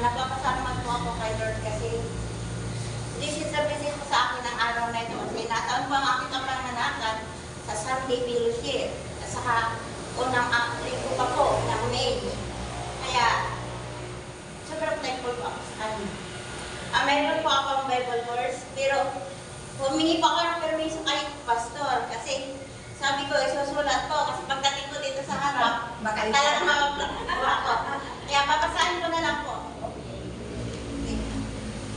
napapasalamat po ako kay Lord kasi this is the message po sa akin ng araw na ito. Kasi nataon po ang aking kapanganakan sa Sunday Fellowship at saka unang linggo pa po ng May. Kaya, sobrang thankful po ako sa kanya. Mayroon po akong Bible verse, pero humingi po ako ng permiso kay Pastor kasi sabi ko, isusulat po kasi pagdating ko dito sa harap, talagang mawag ako. Kaya papasahin ko na lang po.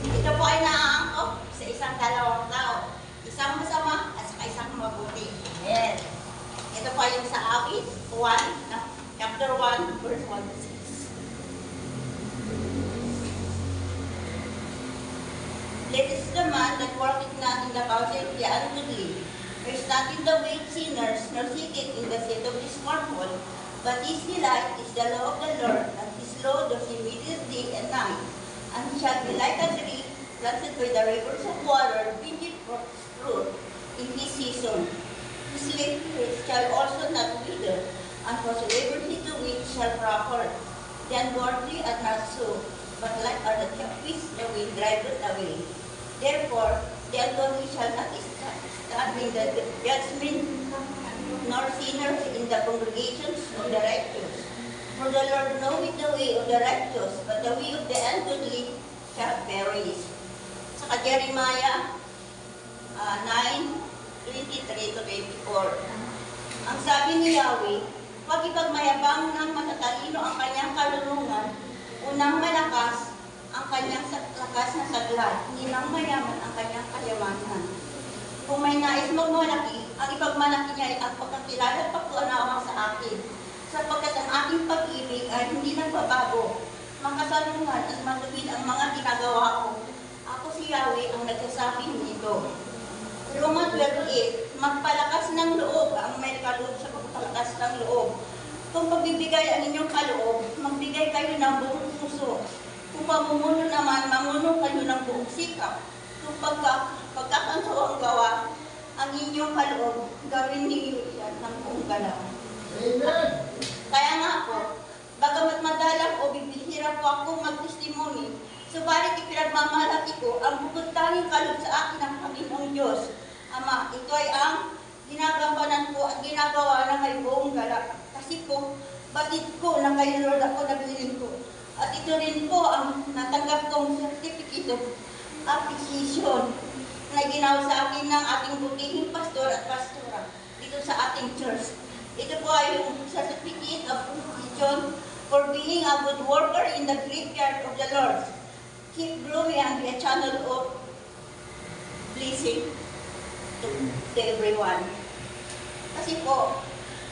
Ito po ay naaangkop sa isang dalawang tao. Isang masama at saka isang mabuti. Yes. Ito po yung sa Awit 1, chapter 1, verse 1 to 6. Let is the man that worketh not in the counsel of the ungodly, nor stand in the way of sinners, nor sitteth in the seat of the scornful, but his delight is the law of the Lord, and his law does he meditate day and night. And he shall be like a tree planted by the rivers of water, bringing forth fruit in his season. His leaf shall also not wither, and whatsoever he doeth shall prosper. The ungodly are not so, but like are the tempest, the wind driveth away. Therefore, the ungodly shall not stand in the judgment, nor sinners in the congregations of the righteous. For the Lord knoweth the way of the righteous, but the way of the ungodly shall perish. Sa Jeremiah 9:23-24. Ang sabi ni Yahweh, huwag ipagmayabang ng matatalino ang kanyang kalulungan, unang malakas ang kanyang lakas na saglat, hindi nang mayaman ang kanyang kayamanan. Kung may nais magmalaki, ang ipagmalaki niya ay ang pagkakilala at pagkunawa sa akin, sapagkat ang aking pag-ibig ay hindi nagbabago, makasalungan at matubid ang mga ginagawa ko. Ako si Yahweh ang nagsasabi nito. Roma 12:8, magpalakas ng loob ang may kaloob sa pagpalakas ng loob. Kung pagbibigay ang inyong kaloob, magbigay kayo ng buong puso. Kung pamumuno naman, mamuno kayo ng buong sikap. Kung pagkakantawang gawa ang inyong kaloob, gawin niyo yan ng buong galaw. Amen! Kaya nga po, bagamat madalang o bibihira po ako mag-testimony, subalit ipinagmamalaki ko ang bukod tanging kaloob sa akin ng Panginoong Diyos. Ama, ito ay ang ginagampanan ko at ginagawa na may buong galak. Kasi po, batid ko na kay Lord ako nabilin ko. At ito rin po ang natanggap kong certificate of appreciation na ginawa sa akin ng ating butihing pastor at pastora dito sa ating church. Ito po ay yung certificate of appreciation for being a good worker in the graveyard of the Lord. Keep growing and be a channel of blessing to everyone. Kasi po,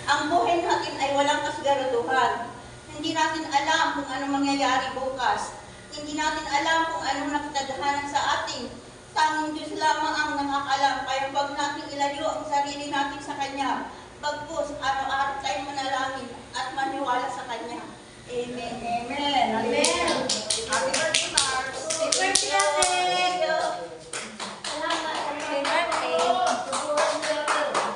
ang buhay natin ay walang kasgaruduhan. Hindi natin alam kung ano mangyayari bukas. Hindi natin alam kung anong nakatadhanan sa atin. Tanging Diyos lamang ang nakakalam. Kaya huwag natin ilayo ang sarili natin sa Kanya. Bagkus, araw-araw tayong manalangin at maniwala sa Kanya. Amen.